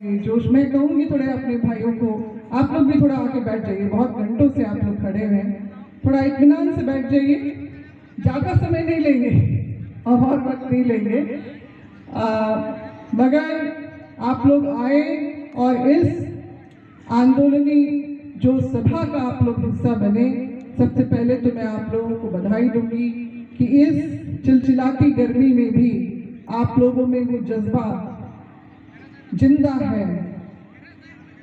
जोश मैं कहूँगी थोड़े अपने भाइयों को, आप लोग भी थोड़ा आके बैठ जाइए, बहुत घंटों से आप लोग खड़े हुए हैं, थोड़ा इत्मीनान से बैठ जाइए, ज़्यादा समय नहीं लेंगे और वक्त नहीं लेंगे, मगर आप लोग आए और इस आंदोलनी जो सभा का आप लोग हिस्सा बने। सबसे पहले तो मैं आप लोगों को बधाई दूंगी कि इस चिलचिलाती गर्मी में भी आप लोगों में वो जज्बा जिंदा है।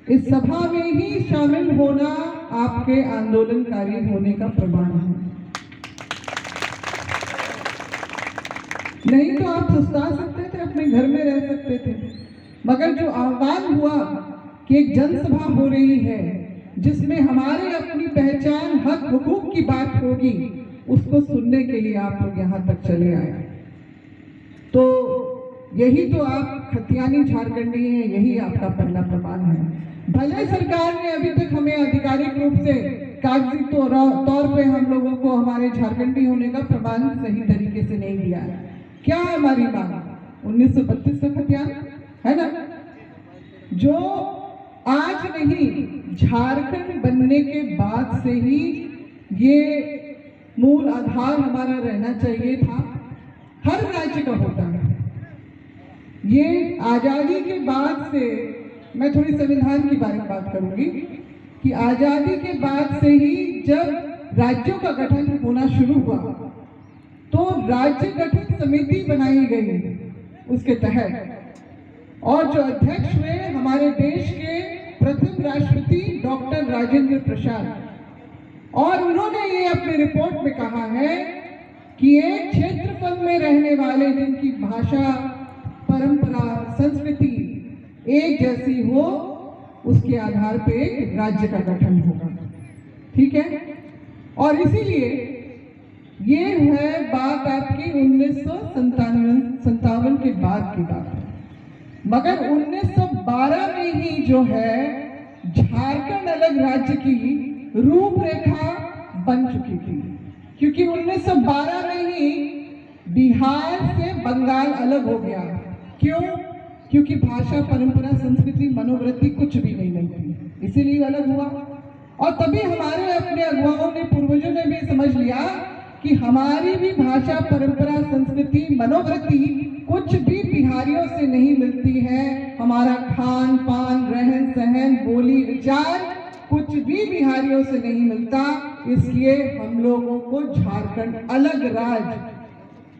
इस सभा में ही शामिल होना आपके आंदोलनकारी होने का प्रमाण है। नहीं तो आप सुस्ता सकते थे, अपने घर में रह सकते थे, मगर जो आह्वान हुआ कि एक जनसभा हो रही है जिसमें हमारे अपनी पहचान, हक, हुकूक की बात होगी, उसको सुनने के लिए आप लोग यहाँ तक चले आए। तो यही तो आप खतियानी झारखंडी हैं, यही आपका पहला प्रमाण है। भले सरकार ने अभी तक हमें आधिकारिक रूप से कागजी तौर पे हम लोगों को हमारे झारखंडी होने का प्रमाण सही तरीके से नहीं दिया है। क्या है हमारी मांग? 1932 का खतियान है ना, जो आज नहीं, झारखंड बनने के बाद से ही ये मूल आधार हमारा रहना चाहिए था। हर राज्य का होता है ये। आजादी के बाद से, मैं थोड़ी संविधान के बारे में बात करूंगी कि आजादी के बाद से ही जब राज्यों का गठन होना शुरू हुआ तो राज्य गठन समिति बनाई गई उसके तहत, और जो अध्यक्ष हुए हमारे देश के प्रथम राष्ट्रपति डॉक्टर राजेंद्र प्रसाद, और उन्होंने ये अपनी रिपोर्ट में कहा है कि एक क्षेत्रफल में रहने वाले जिनकी भाषा, परंपरा, संस्कृति एक जैसी हो, उसके आधार पे एक राज्य का गठन होगा। ठीक है, और इसीलिए ये है बात आपकी 1957 के बाद की बात है। मगर 1912 में ही जो है झारखंड अलग राज्य की रूपरेखा बन चुकी थी, क्योंकि 1912 में ही बिहार से बंगाल अलग हो गया। क्यों? क्योंकि भाषा, परंपरा, संस्कृति, मनोवृत्ति कुछ भी नहीं थी, इसीलिए अलग हुआ। और तभी हमारे अपने अगुवाओं ने, पूर्वजों ने भी समझ लिया कि हमारी भी भाषा, परंपरा, संस्कृति, मनोवृत्ति कुछ भी बिहारियों से नहीं मिलती है। हमारा खान पान, रहन सहन, बोली, विचार कुछ भी बिहारियों से नहीं मिलता। इसलिए हम लोगों को झारखंड अलग राज्य,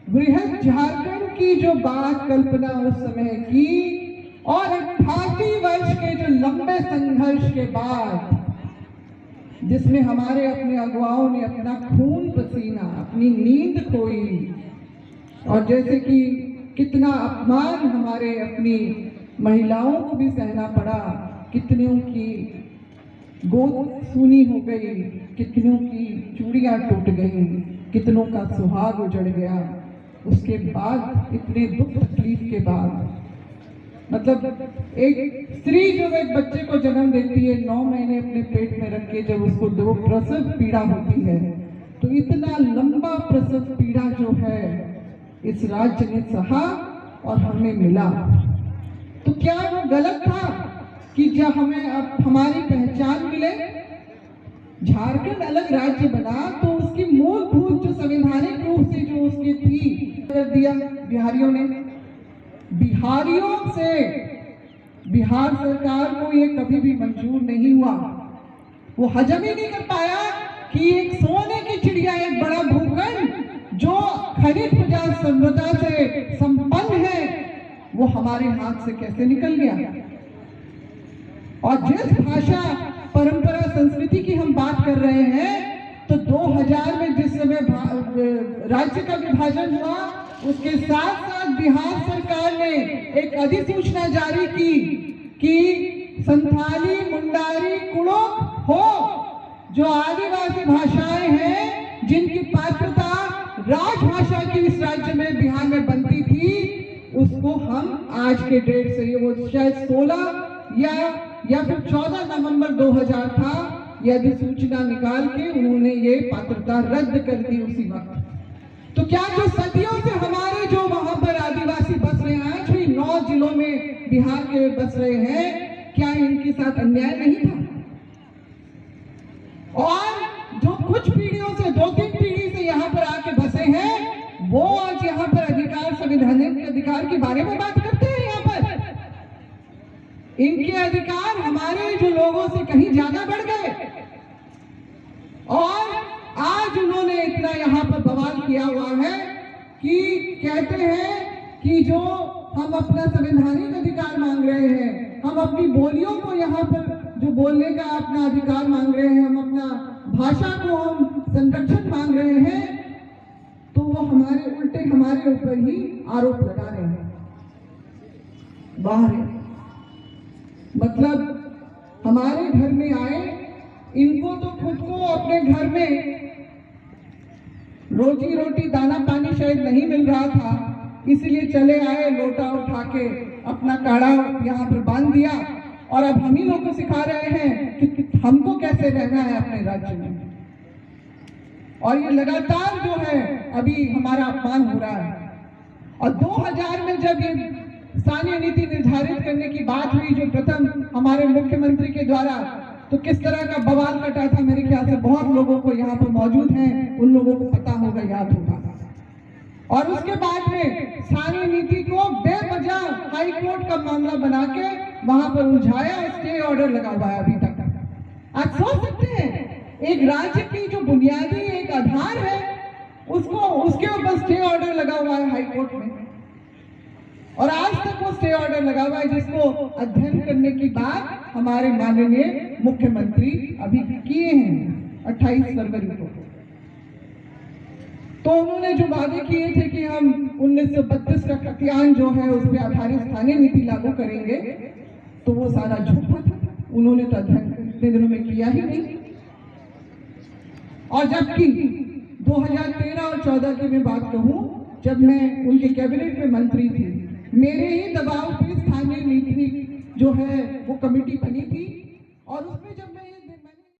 बृहद झारखंड की जो बात कल्पना उस समय की, और 88 वर्ष के जो लंबे संघर्ष के बाद, जिसमें हमारे अपने अगुवाओं ने अपना खून पसीना, अपनी नींद खोई, और जैसे कि कितना अपमान हमारे अपनी महिलाओं को भी सहना पड़ा, कितनों की गोद सूनी हो गई, कितनों की चूड़ियां टूट गई, कितनों का सुहाग उजड़ गया। उसके बाद इतने दुख तकलीफ के बाद, मतलब एक स्त्री जो एक बच्चे को जन्म देती है, 9 महीने अपने पेट में रख के, जब उसको दो प्रसव पीड़ा होती है, तो इतना लंबा प्रसव पीड़ा जो है इस राज्य ने सहा और हमें मिला। तो क्या वो गलत था कि जब हमें अब हमारी पहचान मिले, झारखंड अलग राज्य बना, तो उसकी मूलभूत जो संवैधानिक रूप से जो उसकी थी, कर दिया बिहारियों ने। बिहारियों से, बिहार सरकार को ये कभी भी मंजूर नहीं हुआ, वो हजम ही नहीं कर पाया कि एक सोने की चिड़िया, एक बड़ा भूखंड जो खनिज संपदा से संपन्न है, वो हमारे हाथ से कैसे निकल गया। और जिस भाषा, परंपरा, संस्कृति की हम बात कर रहे हैं, तो 2000 में जिस समय राज्य का विभाजन हुआ, उसके साथ साथ बिहार सरकार ने एक अधिसूचना जारी की कि संथाली, मुंडारी, कुड़ुक हो, जो आदिवासी भाषाएं हैं, जिनकी पात्रता राजभाषा की इस राज्य में, बिहार में बनती थी, उसको हम आज के डेट से, ये वो शायद 16 या फिर 14 नवंबर 2000 था, यह अधिसूचना निकाल के उन्होंने ये पात्रता रद्द कर दी उसी वक्त। तो क्या जो सदियों से हमारे जो वहां पर आदिवासी बस रहे हैं, आज भी 9 जिलों में बिहार के बस रहे हैं, क्या इनके साथ अन्याय नहीं था? और जो कुछ पीढ़ियों से, 2-3 पीढ़ी से यहाँ पर आके बसे हैं, वो आज यहाँ पर अधिकार, संवैधानिक अधिकार के बारे में बात करते हैं। यहाँ पर इनके अधिकार हमारे जो लोगों से कहीं ज्यादा बढ़ गए, और आज उन्होंने इतना यहाँ पर बवाल किया हुआ है कि कहते हैं कि जो हम अपना संवैधानिक अधिकार मांग रहे हैं, हम अपनी बोलियों को यहाँ पर जो बोलने का अपना अधिकार मांग रहे हैं, हम अपना भाषा को हम संरक्षण मांग रहे हैं, तो वो हमारे उल्टे हमारे ऊपर ही आरोप लगा रहे हैं। बाहर मतलब हमारे घर में आए, इनको तो खुद को अपने घर में रोजी रोटी दाना पानी शायद नहीं मिल रहा था, इसलिए चले आए, लोटा उठा के अपना काढ़ा यहाँ पर बांध दिया, और अब हम ही लोग को सिखा रहे हैं कि हमको कैसे रहना है अपने राज्य में। और ये लगातार जो है अभी हमारा अपमान हो रहा है। और 2000 में जब ये स्थानीय नीति निर्धारित करने की बात हुई, जो प्रथम हमारे मुख्यमंत्री के द्वारा, तो किस तरह का बवाल कटा था, मेरे ख्याल से बहुत लोगों को यहाँ पर मौजूद हैं, उन लोगों को पता होगा, याद होगा। और उसके बाद में स्थानीय नीति को बेवजह हाई कोर्ट का मामला बना के वहां पर उलझाया, स्टे ऑर्डर लगा हुआ है अभी तक। आप सोच सकते हैं, एक राज्य की जो बुनियादी एक आधार है, उसको उसके ऊपर स्टे ऑर्डर लगा हुआ है हाई कोर्ट में, और आज तक वो स्टे ऑर्डर लगा हुआ है, जिसको अध्ययन करने की बात हमारे माननीय मुख्यमंत्री अभी किए हैं 28 फरवरी को। तो उन्होंने जो वादे किए थे कि हम 1932 का खतियान जो है उस पर आधारित स्थानीय नीति लागू करेंगे, तो वो सारा झूठा था। उन्होंने तो अध्ययन इतने दिनों में किया ही नहीं। और जबकि 2013 और 14 की मैं बात कहूं, जब मैं उनके कैबिनेट में मंत्री थी, मेरे ही दबाव पे स्थानीय नीति जो है वो कमेटी बनी थी, और उसमें